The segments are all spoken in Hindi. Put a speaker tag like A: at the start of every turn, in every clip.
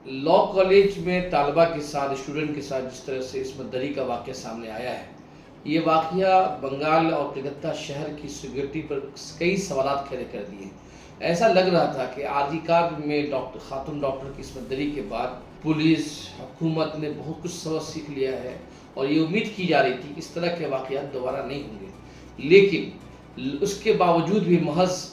A: लॉ कॉलेज में तालबा के साथ स्टूडेंट के साथ जिस तरह से इस्मत दरी का वाक़या सामने आया है, ये वाक़या बंगाल और कलकत्ता शहर की सिक्योरिटी पर कई सवालात खड़े कर दिए। ऐसा लग रहा था कि आरजी कार्ड में खातून डॉक्टर की इस्मत दरी के बाद पुलिस, हुकूमत ने बहुत कुछ सबक सीख लिया है और ये उम्मीद की जा रही थी कि इस तरह के वाक़यात दोबारा नहीं होंगे। लेकिन उसके बावजूद भी महज़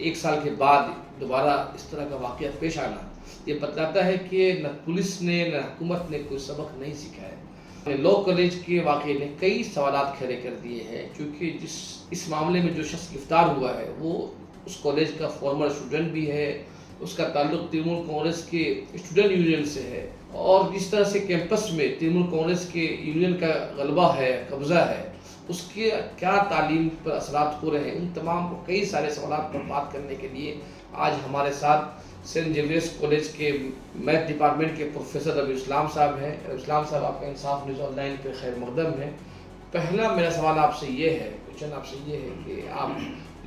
A: 1 साल के बाद दोबारा इस तरह का वाक़या पेश आना, ये बतलाता है कि न पुलिस ने न हुकूमत ने कोई सबक नहीं सीखा है। लॉ कॉलेज के वाक़े ने कई सवालात खड़े कर दिए हैं, क्योंकि इस मामले में जो शख्स गिरफ्तार हुआ है वो उस कॉलेज का फॉर्मर स्टूडेंट भी है, उसका ताल्लुक तृणमूल कांग्रेस के स्टूडेंट यूनियन से है और जिस तरह से कैंपस में तृणमूल कांग्रेस के यूनियन का गलबा है, कब्जा है, उसके क्या तालीम पर असरात हो रहे हैं, उन तमाम कई सारे सवालात पर बात करने के लिए आज हमारे साथ सेंट जेवियर्स कॉलेज के मैथ डिपार्टमेंट के प्रोफेसर रवि इस्लाम साहब हैं। रवि इस्लाम साहब आपका इंसाफ न्यूज़ ऑनलाइन पे खैर मकदम है। पहला मेरा सवाल आपसे ये है, क्वेश्चन आपसे ये है कि आप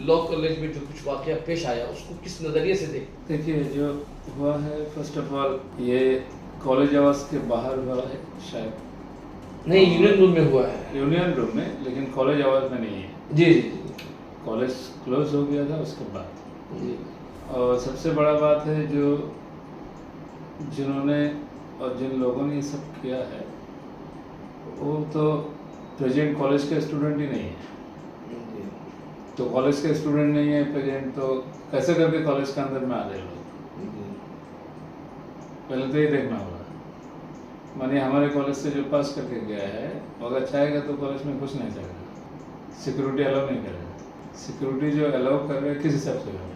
A: लॉ कॉलेज में जो कुछ वाक़या पेश आया उसको किस नज़रिए से देखते?
B: देखिए, जो हुआ है, फर्स्ट ऑफ ऑल ये कॉलेज आवास के बाहर हुआ है, शायद
A: नहीं, यूनियन रूम में हुआ है।
B: यूनियन रूम में, लेकिन कॉलेज आवास में नहीं है।
A: जी जी जी
B: कॉलेज क्लोज हो गया था उसके बाद।
A: जी।
B: और सबसे बड़ा बात है जो जिन्होंने और जिन लोगों ने ये सब किया है वो तो प्रेजेंट कॉलेज के स्टूडेंट ही नहीं है। तो कॉलेज के स्टूडेंट नहीं है प्रेजेंट, तो कैसे करके कॉलेज के अंदर में आ रहे लोग? पहले तो ये देखना होगा। मानिए हमारे कॉलेज से जो पास करके गया है वो अगर चाहेगा तो कॉलेज में घुस नहीं सकेगा, सिक्योरिटी अलाउ नहीं करेगा। सिक्योरिटी जो अलाउ कर रहे हैं किस हिसाब से कर रहे हैं?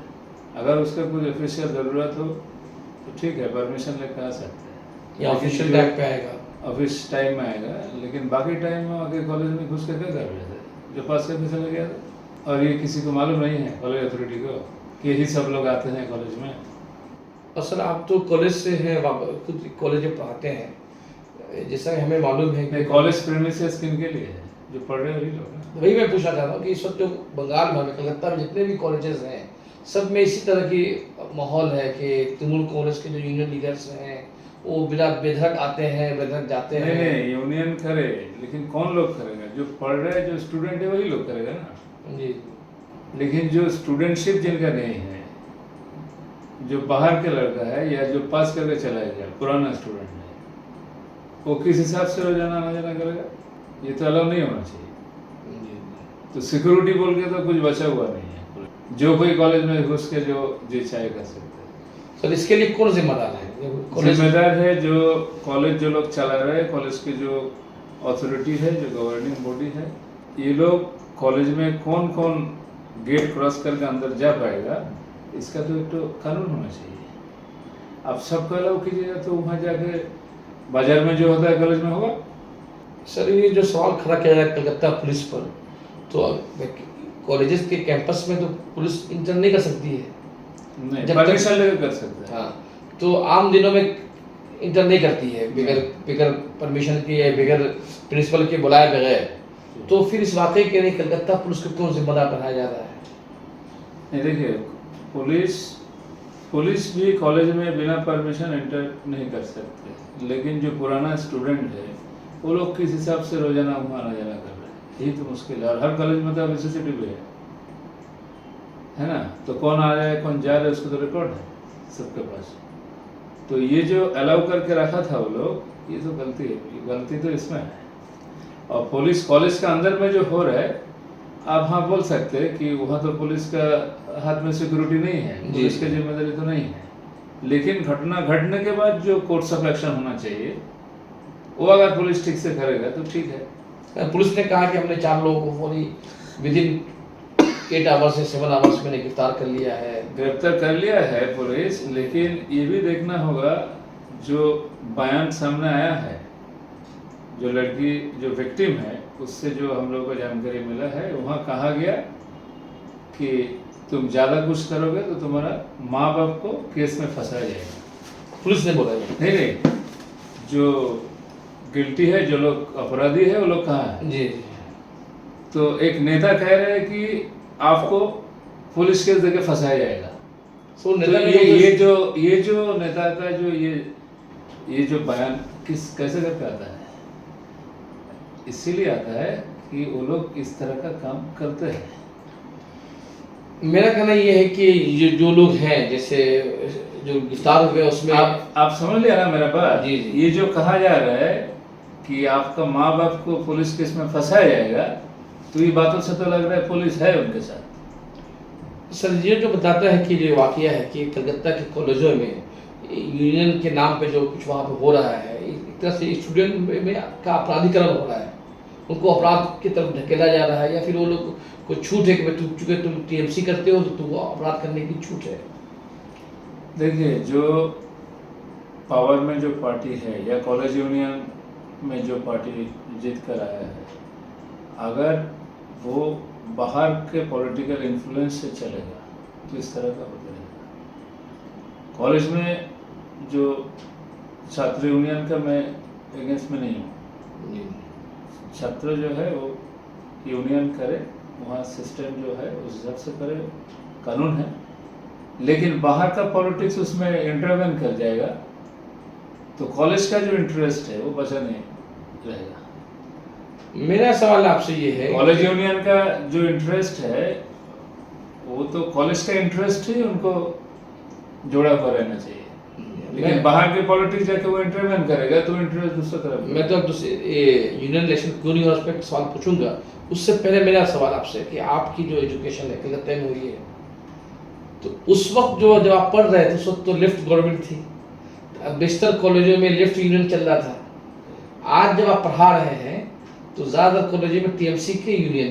B: अगर उसका कुछ ऑफिशियल ज़रूरत हो तो ठीक है, परमिशन लेकर आ सकते हैं
A: या ऑफिशियल टाइम पे आएगा,
B: ऑफिस टाइम में आएगा, लेकिन बाकी टाइम में आगे कॉलेज में घुस कर क्या कर रहे थे जो पास करके चले गया था? और ये किसी को मालूम नहीं है कॉलेज अथॉरिटी को कि यही सब लोग आते हैं कॉलेज में।
A: और सर आप तो कॉलेज से हैं, खुद कॉलेज में पढ़ाते हैं, जैसा हमें मालूम है कि
B: कॉलेज प्रेमिसेस किन के लिए है? जो पढ़ रहे वही लोग हैं।
A: वही मैं पूछना चाहता हूँ कि इस वक्त जो बंगाल में, कलकत्ता में जितने भी कॉलेजेस हैं सब में इसी तरह की माहौल है कि तृणमूल कांग्रेस के जो यूनियन लीडर्स हैं वो बिना बेधड़क आते हैं, बेधड़क जाते हैं।
B: नहीं, यूनियन करे, लेकिन कौन लोग करेगा? जो पढ़ रहे हैं, जो स्टूडेंट है वही लोग करेगा ना
A: जी।
B: लेकिन जो स्टूडेंटशिप जिनका नहीं है, जो बाहर के लड़का है या जो पास करके चला गया पुराना स्टूडेंट है, वो किस हिसाब से रोजाना आना जाना करेगा? ये तो अलाउ नहीं होना चाहिए। तो सिक्योरिटी बोल के तो कुछ बचा हुआ नहीं है। जो कोई कॉलेज में घुस के जो जी चाहे कर सकते हैं।
A: सर इसके लिए कौन जिम्मेदार है?
B: जिम्मेदार है जो कॉलेज जो लोग चला रहे हैं, कॉलेज की जो अथॉरिटी है, जो गवर्निंग बॉडी है, ये लोग कॉलेज में कौन कौन गेट क्रॉस करके अंदर जा पाएगा, इसका तो एक तो कानून होना चाहिए। आप सबको अलाउ कीजिएगा तो वहाँ जाके बाजार में जो होता है कॉलेज में होगा।
A: सर ये जो सवाल खड़ा किया जाए कलकत्ता पुलिस पर, तो कॉलेजेस के कैंपस में तो पुलिस इंटर नहीं कर सकती है,
B: नहीं, परमिशन लेकर कर सकते हैं।
A: हाँ, तो आम दिनों में इंटर नहीं करती है बगैर परमिशन के या बगैर प्रिंसिपल के बुलाए बगैर। तो फिर इस वाकई के लिए कलकत्ता पुलिस को कौन जिम्मेदार बनाया जा रहा है?
B: नहीं, देखिए, पुलिस भी कॉलेज में बिना परमिशन एंटर नहीं कर सकते, लेकिन जो पुराना स्टूडेंट है वो लोग किस हिसाब से रोजाना वहाँ आना जाना कर रहे हैं, यही तो मुश्किल है। और हर कॉलेज में तो अभी CCTV है ना, तो कौन आ रहा है कौन जा रहा है उसको तो रिकॉर्ड है सबके पास। तो ये जो अलाउ करके रखा था वो लोग, ये तो गलती है, गलती तो इसमें है। और पुलिस कॉलेज के अंदर में जो हो रहा है, आप हाँ बोल सकते हैं कि वहाँ तो पुलिस का हाथ में सिक्योरिटी नहीं है, पुलिस की जिम्मेदारी तो नहीं है, लेकिन घटना घटने के बाद जो कोर्स ऑफ एक्शन होना चाहिए वो अगर पुलिस ठीक से करेगा तो ठीक है।
A: पुलिस ने कहा कि हमने 4 लोगों को विद इन 8 आवर्स से 7 आवर्स में गिरफ्तार कर लिया है।
B: गिरफ्तार कर लिया है पुलिस, लेकिन ये भी देखना होगा जो बयान सामने आया है, जो लड़की जो विक्टिम है उससे जो हम लोगों को जानकारी मिला है, वहाँ कहा गया कि तुम ज़्यादा कुछ करोगे तो तुम्हारा माँ बाप को केस में फंसाया जाएगा।
A: पुलिस ने बोला
B: नहीं, जो गिल्टी है, जो लोग अपराधी है वो लोग कहाँ है?
A: जी।
B: तो एक नेता कह रहे हैं कि आपको पुलिस केस देके फंसाया जाएगा। तो ये जो नेता का जो ये ये जो बयान कैसे करके आता है, इसीलिए आता है कि वो लोग इस तरह का काम करते हैं।
A: मेरा कहना ये है कि ये जो लोग हैं, जैसे जो गिरफ्तार हुए उसमें
B: आप समझ लिया ना मेरा बात?
A: जी, जी।
B: ये जो कहा जा रहा है कि आपका माँ बाप को पुलिस केस में फंसाया जाएगा, तो ये बातों से तो लग रहा है पुलिस है उनके साथ।
A: सर ये जो बताता है कि जो वाकया है कि कलकत्ता के कॉलेजों में यूनियन के नाम पे जो कुछ वहाँ पे हो रहा है, एक तरह से स्टूडेंट में का अपराधीकरण हो रहा है, उनको अपराध की तरफ ढकेला जा रहा है, या फिर वो लोग को छूट है कि भाई चूंकि तुम टीएमसी करते हो तो तुमको अपराध करने की छूट है।
B: देखिए, जो पावर में जो पार्टी है या कॉलेज यूनियन में जो पार्टी जीत कर आया है, अगर वो बाहर के पॉलिटिकल इन्फ्लुएंस से चलेगा तो इस तरह का होता रहेगा। कॉलेज में जो छात्र यूनियन का मैं अगेंस्ट में नहीं हूँ। छात्र जो है वो यूनियन करे, वहाँ सिस्टम जो है उस हिसाब से करे, कानून है। लेकिन बाहर का पॉलिटिक्स उसमें इंटरवेन कर जाएगा तो कॉलेज का जो इंटरेस्ट है वो बचा नहीं रहेगा।
A: मेरा सवाल आपसे ये है,
B: कॉलेज यूनियन का जो इंटरेस्ट है वो तो कॉलेज का इंटरेस्ट ही उनको जोड़ा हुआ रहना चाहिए, लेकिन बाहर के पॉलिटिक्स जाके वो इंटरवेन करेगा तो इंटरेस्ट दूसरा तरफ।
A: मैं तो अब यूनियन इलेक्शन क्यों नहीं हो उस पर सवाल पूछूंगा। उससे पहले मेरा सवाल आपसे कि आपकी जो एजुकेशन है कलकत्ता में हुई है, तो उस वक्त जो जब आप पढ़ रहे थे उस वक्त तो लेफ्ट गवर्नमेंट थी, बेशतर कॉलेजों में लेफ्ट यूनियन चल रहा था। आज जब आप पढ़ा रहे हैं तो ज़्यादातर कॉलेजों में टीएमसी के यूनियन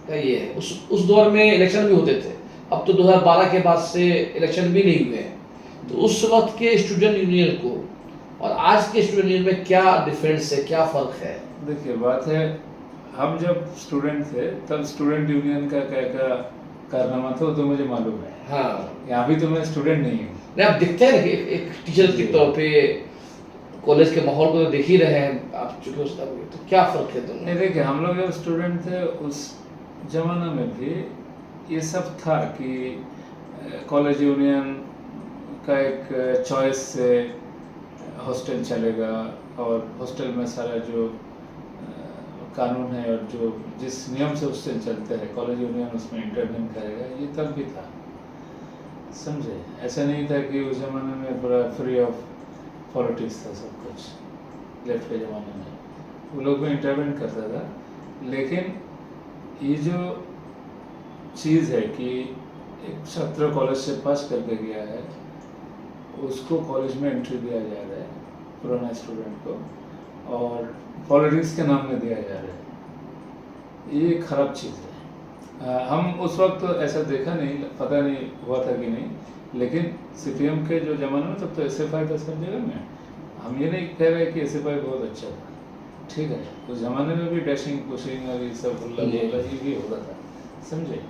A: का ये है। उस दौर में इलेक्शन भी होते थे, अब तो 2012 के बाद से इलेक्शन भी नहीं हुए हैं। तो उस वक्त के स्टूडेंट यूनियन को और आज के स्टूडेंट यूनियन में क्या डिफरेंस है, क्या फ़र्क है?
B: देखिए, बात है, हम जब स्टूडेंट थे तब स्टूडेंट यूनियन का क्या क्या कारनामा था वो तो मुझे मालूम है।
A: हाँ,
B: यहाँ भी तो मैं स्टूडेंट नहीं हूँ।
A: नहीं आप दिखते हैं ना कि एक टीचर के तौर पे कॉलेज के माहौल को तो देख ही रहे हैं आप, चूंकि उस तो क्या फ़र्क है दोनों?
B: नहीं, देखिए, हम लोग जब स्टूडेंट थे उस जमाना में भी ये सब था कि कॉलेज यूनियन का एक चॉइस से हॉस्टल चलेगा और हॉस्टल में सारा जो कानून है और जो जिस नियम से उससे चलते हैं कॉलेज यूनियन उसमें इंटरवेन करेगा, ये तब भी था। समझे? ऐसा नहीं था कि उस ज़माने में पूरा फ्री ऑफ पॉलिटिक्स था सब कुछ। लेफ्ट के ज़माने में वो लोग भी इंटरवेन करता था, लेकिन ये जो चीज़ है कि एक छात्र कॉलेज से पास करके गया है उसको कॉलेज में एंट्री दिया जा रहा है पुराना स्टूडेंट को, और पॉलिटिक्स के नाम में दिया जा रहा है। ये खराब चीज़ है। हम उस वक्त तो ऐसा देखा नहीं, पता नहीं हुआ था कि नहीं, लेकिन सीपीएम के जो ज़माने में तब तो एसएफआई था सब जगह में। हम ये नहीं कह रहे कि एसएफआई बहुत अच्छा था, ठीक है, उस ज़माने में भी डैशिंग पुशिंग और ये सब हुल्ला बोला ये भी हो रहा था, समझे।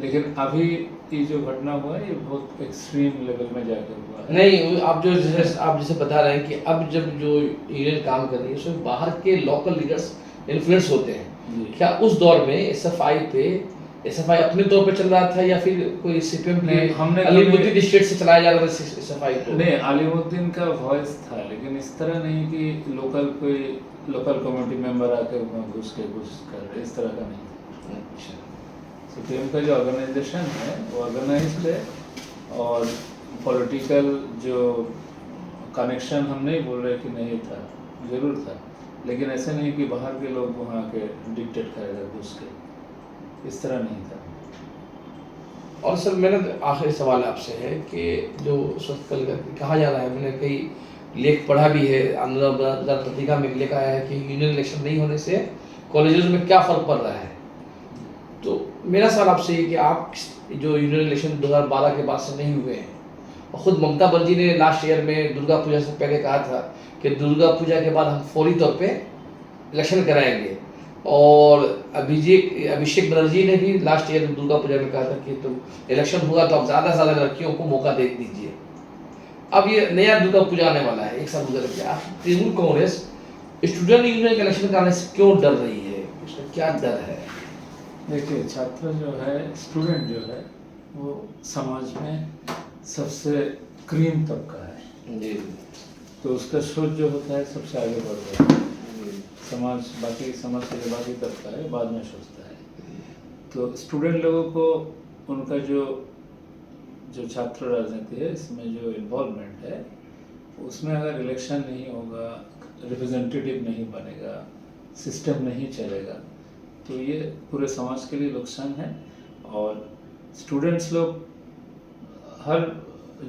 B: लेकिन अभी ये जो घटना हुआ है ये बहुत एक्सट्रीम लेवल में जाकर हुआ है।
A: नहीं, आप जैसे बता रहे हैं कि अब जब जो यूनियन काम कर रही है उसमें बाहर के लोकल लीडर्स इन्फ्लुएंस होते हैं। क्या उस दौर में एसएफआई अपने तौर पे चल रहा था या फिर कोई सीपीएम के अलीमुद्दीन स्टेट से चलाया जा रहा था एसएफआई को?
B: नहीं, अलीमुद्दीन का वॉइस था, लेकिन इस तरह नहीं कि लोकल कम्युनिटी मेंबर आकर घुस कर इस तरह का नहीं।
A: अच्छा,
B: सीपीएम का जो ऑर्गेनाइजेशन है वो ऑर्गेनाइज्ड है, और पॉलिटिकल जो कनेक्शन हम नहीं बोल रहे कि नहीं था, ज़रूर था, लेकिन ऐसे नहीं कि बाहर के लोग वहाँ के डिक्टेट करेगा घुस के, इस तरह नहीं था।
A: और सर मेरा आखिरी सवाल आपसे है कि जो उस वक्त कल कहा जा रहा है, मैंने कई लेख पढ़ा भी है, आंदोलन पत्रिका में लिखा है कि यूनियन इलेक्शन नहीं होने से कॉलेजेस में क्या फ़र्क पड़ रहा है। तो मेरा सवाल आपसे ये कि आप जो यूनियन इलेक्शन 2012 के बाद से नहीं हुए हैं, और ख़ुद ममता बनर्जी ने लास्ट ईयर में दुर्गा पूजा से पहले कहा था कि दुर्गा पूजा के बाद हम फौरी तौर पे इलेक्शन कराएंगे, और अभिषेक बनर्जी ने भी लास्ट ईयर दुर्गा पूजा में कहा था कि तुम इलेक्शन हुआ तो आप ज़्यादा से ज़्यादा लड़कियों को मौका दे दीजिए। अब ये नया दुर्गा पूजा आने वाला है, एक साल गुजर गया, तृणमूल कांग्रेस स्टूडेंट यूनियन का इलेक्शन कराने से क्यों डर रही है, उसका क्या डर है?
B: देखिए, छात्र जो है, स्टूडेंट जो है, वो समाज में सबसे क्रीम तबका है।
A: जी।
B: तो उसका सोच जो होता है सबसे आगे बढ़ जाता है। समाज से जो बाकी करता है बाद में सोचता है। तो स्टूडेंट लोगों को उनका जो छात्र राजनीति है इसमें जो इन्वॉल्वमेंट है उसमें अगर इलेक्शन नहीं होगा, रिप्रेजेंटेटिव नहीं बनेगा, सिस्टम नहीं चलेगा तो ये पूरे समाज के लिए नुकसान है। और स्टूडेंट्स लोग हर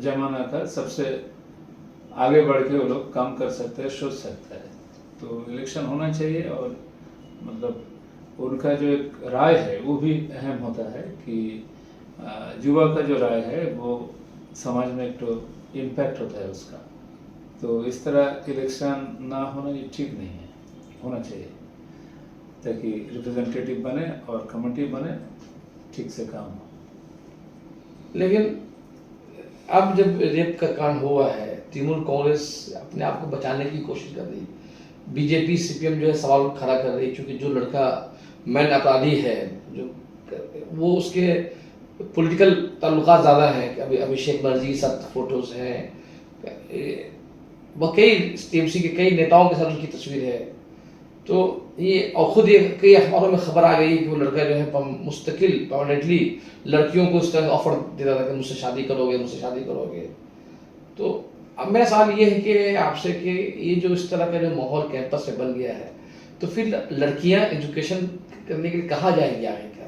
B: जमाना का सबसे आगे बढ़ के वो लोग काम कर सकते हैं, सोच सकते हैं। तो इलेक्शन होना चाहिए और मतलब उनका जो एक राय है वो भी अहम होता है कि युवा का जो राय है वो समाज में एक तो इम्पैक्ट होता है उसका। तो इस तरह इलेक्शन ना होना ये ठीक नहीं है, होना चाहिए ताकि रिप्रेजेंटेटिव बने और कमेटी बने, ठीक से काम हो।
A: लेकिन अब जब रेप का कांड हुआ है, तृणमूल कांग्रेस अपने आप को बचाने की कोशिश कर रही है, बीजेपी सीपीएम जो है सवाल खड़ा कर रही है क्योंकि जो लड़का मैन अपराधी है जो वो उसके पॉलिटिकल ताल्लुकात ज़्यादा है। अभी अभिषेक बनर्जी के साथ फोटोज हैं, वह कई टीएमसी के कई नेताओं के साथ उनकी तस्वीर है। तो ये और खुद ये कई अखबारों में खबर आ गई कि वो लड़का जो है मुस्तकिल परमानेंटली लड़कियों को इस तरह ऑफर देता था कि मुझसे शादी करोगे। तो अब मेरा सवाल ये है कि आपसे कि ये जो इस तरह का जो माहौल कैंपस में बन गया है तो फिर लड़कियां एजुकेशन करने के लिए कहाँ जाएंगी आगे क्या?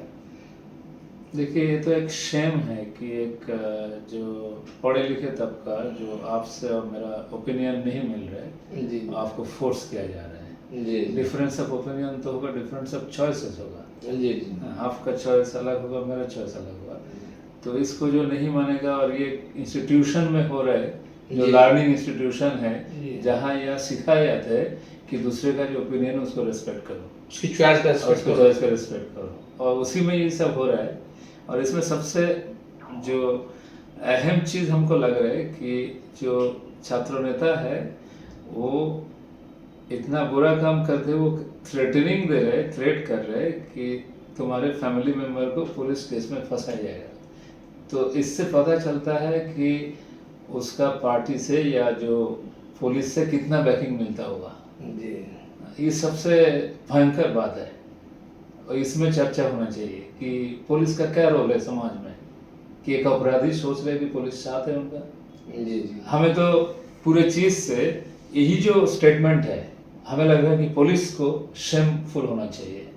B: देखिए ये तो एक शेम है कि एक जो पढ़े लिखे तबका जो आपसे और मेरा ओपिनियन नहीं मिल रहा है
A: जी
B: आपको फोर्स किया जा रहा है।
A: जी
B: डिफरेंस ऑफ ओपिनियन तो होगा, डिफरेंस ऑफ चॉइसेस होगा।
A: जी
B: आपका चॉइस अलग होगा, मेरा चॉइस अलग होगा। तो इसको जो नहीं मानेगा और ये इंस्टीट्यूशन में हो रहा है जो लर्निंग इंस्टीट्यूशन है जहाँ यह सिखाया जाता है कि दूसरे का जो ओपिनियन है उसको रेस्पेक्ट करो,
A: उसकी चॉइस का
B: रेस्पेक्ट करो और उसी में ये सब हो रहा है। और इसमें सबसे जो अहम चीज़ हमको लग रहा है कि जो छात्र नेता है वो इतना बुरा काम करते वो थ्रेटनिंग दे रहे, थ्रेट कर रहे कि तुम्हारे फैमिली मेम्बर को पुलिस केस में फंसाया जाएगा। तो इससे पता चलता है कि उसका पार्टी से या जो पुलिस से कितना बैकिंग मिलता होगा। ये सबसे भयंकर बात है और इसमें चर्चा होना चाहिए कि पुलिस का क्या रोल है समाज में, कि एक अपराधी सोच रहे कि पुलिस साथ है उनका। हमें तो पूरे चीज से यही जो स्टेटमेंट है हमें लग रहा है कि पुलिस को शेमफुल होना चाहिए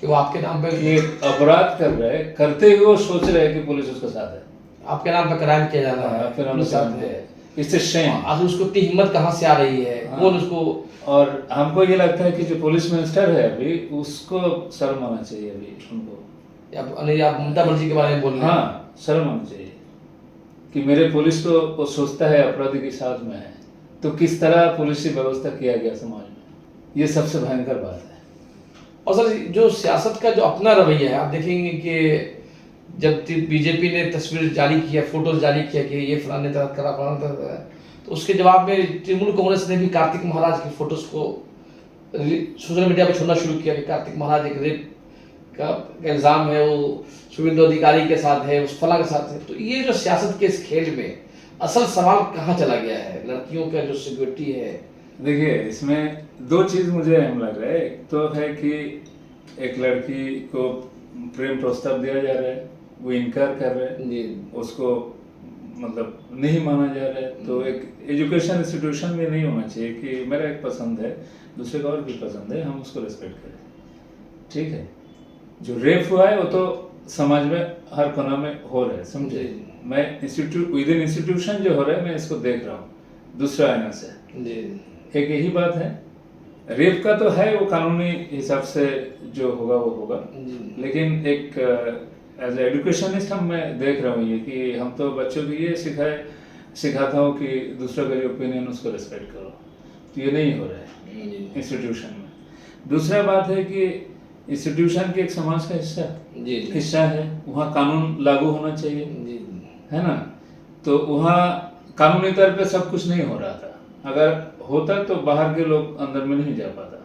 A: कि वो आपके नाम पे
B: कि अपराध कर रहे हैं, करते हुए वो सोच रहे हैं कि पुलिस उसके साथ है,
A: आपके नाम पे क्राइम किया जा रहा है,
B: आपके नाम पे साथ है। इससे शेम,
A: आखिर उसको इतनी हिम्मत कहाँ से आ रही है, कौन उसको।
B: और हमको ये लगता है कि जो पुलिस मिनिस्टर है अभी उसको शर्म आना चाहिए अभी उनको।
A: आप ममता बनर्जी के बारे में बोल रहे हैं?
B: हाँ, शर्म आना चाहिए कि मेरे पुलिस को वो सोचता है अपराधी के साथ में है, तो किस तरह पुलिस की व्यवस्था किया गया समाज में, ये सबसे भयंकर बात है।
A: और सर जो सियासत का जो अपना रवैया है, आप देखेंगे कि जब बीजेपी ने तस्वीर जारी किया, फोटोज जारी किया कि ये फलाने तरह करा फलाना तरह, तो उसके जवाब में तृणमूल कांग्रेस ने भी कार्तिक महाराज की फोटोज को सोशल मीडिया पर छोड़ना शुरू किया कि कार्तिक महाराज एक रेप का इल्ज़ाम है, वो शुभेंदु अधिकारी के साथ है, उस फला के साथ है। तो ये जो सियासत के इस खेल में असल सवाल कहाँ चला गया है, लड़कियों का जो सिक्योरिटी है?
B: देखिए इसमें दो चीज़ मुझे अहम लग रहा है। एक तो है कि एक लड़की को प्रेम प्रस्ताव दिया जा रहा है, वो इनकार कर रहे हैं, उसको मतलब नहीं माना जा रहा है। तो एक एजुकेशन इंस्टीट्यूशन में नहीं होना चाहिए कि मेरा एक पसंद है, दूसरे का और भी पसंद है, हम उसको रिस्पेक्ट करें, ठीक है। जो रेप हुआ है वो तो समाज में हर कोना में हो रहा है, समझे। मैं विद इन इंस्टीट्यूशन जो हो रहा है मैं इसको देख रहा हूँ दूसरा आईना से। एक यही बात है, रेप का तो है वो कानूनी हिसाब से जो होगा वो होगा, लेकिन एक एज एजुकेशनिस्ट मैं देख रहा हूँ ये कि हम तो बच्चों को ये सिखाता हूँ कि दूसरा का जो ओपिनियन उसको रिस्पेक्ट करो, तो ये नहीं हो रहा है इंस्टीट्यूशन में। दूसरा बात है कि इंस्टीट्यूशन के एक समाज का हिस्सा है, वहाँ कानून लागू होना चाहिए, है ना। तो वहाँ कानूनी तौर पे सब कुछ नहीं हो रहा था, अगर होता तो बाहर के लोग अंदर में नहीं जा पाता।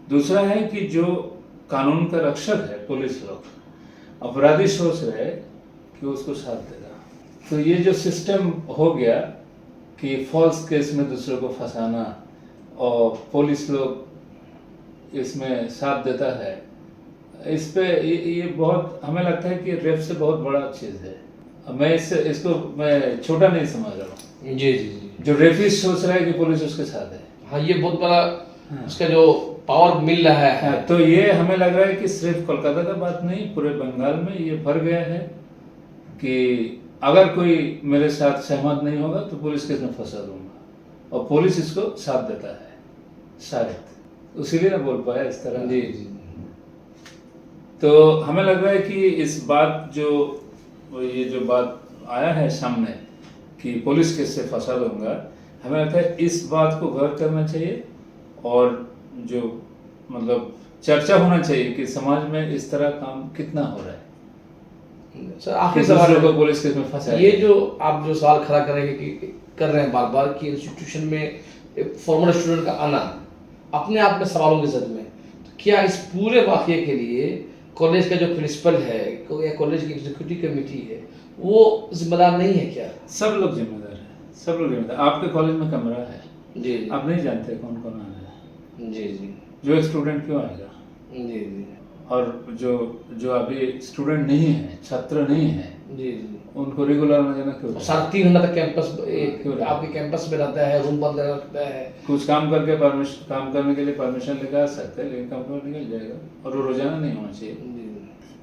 B: दूसरा है कि जो कानून का रक्षक है पुलिस लोग, अपराधी सोच रहे कि उसको साथ देगा। तो ये जो सिस्टम हो गया कि फॉल्स केस में दूसरों को फंसाना और पुलिस लोग इसमें साथ देता है, इस पे ये बहुत हमें लगता है कि रेप से बहुत बड़ा चीज़ है। मैं इसको मैं छोटा नहीं समझ रहा हूँ।
A: जी जी जी।
B: जो रेपिस्ट सोच रहा है कि पुलिस उसके साथ है।
A: हाँ, ये बहुत बड़ा उसका जो पावर मिल रहा है।
B: हाँ, तो ये हमें लग रहा है कि सिर्फ कोलकाता का बात नहीं, पूरे बंगाल में ये भर गया है कि अगर कोई मेरे साथ सहमत नहीं होगा तो पुलिस केस में फंसा दूंगा, और पुलिस इसको साथ देता है शायद, इसीलिए ना बोल पाया इस तरह।
A: जी जी।
B: तो हमें लग रहा है कि इस बात ये जो बात आया है सामने कि पुलिस केस से फंसा दूंगा, हमें लगता है इस बात को गौर करना चाहिए और जो मतलब चर्चा होना चाहिए कि समाज में इस तरह काम कितना हो रहा है।
A: सर, आखिरी सवाल
B: को पुलिस केस में फंसा
A: ये जो आप जो सवाल खड़ा करेंगे कि कर रहे हैं बार बार कि इंस्टीट्यूशन में एक फॉर्मल स्टूडेंट का आना अपने आप में सवालों की जद में, तो क्या इस पूरे वाकये के लिए कॉलेज का जो प्रिंसिपल है या कॉलेज की एग्जीक्यूटिव कमेटी है वो जिम्मेदार नहीं है क्या?
B: सब लोग जिम्मेदार है, सब लोग जिम्मेदार। आपके कॉलेज में कमरा है
A: जी,
B: आप नहीं जानते कौन कौन आ रहा है।
A: जी जी
B: जो एक स्टूडेंट क्यों आएगा?
A: जी जी
B: और जो अभी स्टूडेंट नहीं है, छात्र नहीं है,
A: जी जी,
B: उनको रेगुलर आना जाना क्यों?
A: 3.5 घंटा तक कैंपस
B: क्यों
A: आपके कैंपस में रहता है, रूम बंद रहता है।
B: कुछ काम करने के लिए परमिशन लेकर आ सकते हैं, लेकिन काम पर निकल जाएगा, और वो रोजाना नहीं होना चाहिए।
A: जी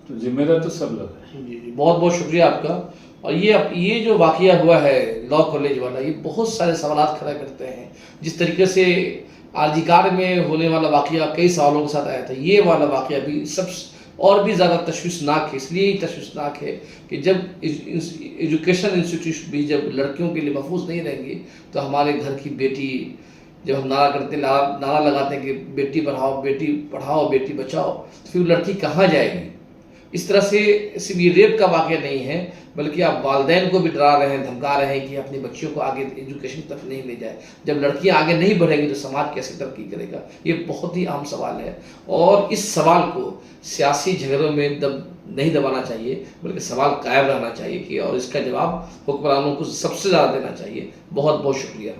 B: तो जिम्मेदार तो सब लोग हैं।
A: जी, बहुत बहुत शुक्रिया आपका। और ये जो वाकया हुआ है लॉ कॉलेज वाला, ये बहुत सारे सवाल खड़ा करते हैं। जिस तरीके से आरजीकार में होने वाला वाकया कई सवालों के साथ आया था, ये वाला वाकया भी सब और भी ज़्यादा तशवीशनाक है। इसलिए ही तशवीशनाक है कि जब एजुकेशन इंस्टीट्यूशन भी जब लड़कियों के लिए महफूज नहीं रहेंगी तो हमारे घर की बेटी, जब हम नारा लगाते हैं कि बेटी पढ़ाओ बेटी बचाओ, तो फिर लड़की कहाँ जाएगी? इस तरह से सिर्फ ये रेप का वाकया नहीं है, बल्कि आप वालिदैन को भी डरा रहे हैं, धमका रहे हैं कि अपनी बच्चियों को आगे एजुकेशन तक नहीं ले जाए। जब लड़कियां आगे नहीं बढ़ेंगी तो समाज कैसे तरक्की करेगा? ये बहुत ही अहम सवाल है, और इस सवाल को सियासी झगड़ों में नहीं दबाना चाहिए, बल्कि सवाल कायम रहना चाहिए कि और इसका जवाब हुक्मरानों को सबसे ज़्यादा देना चाहिए। बहुत बहुत शुक्रिया।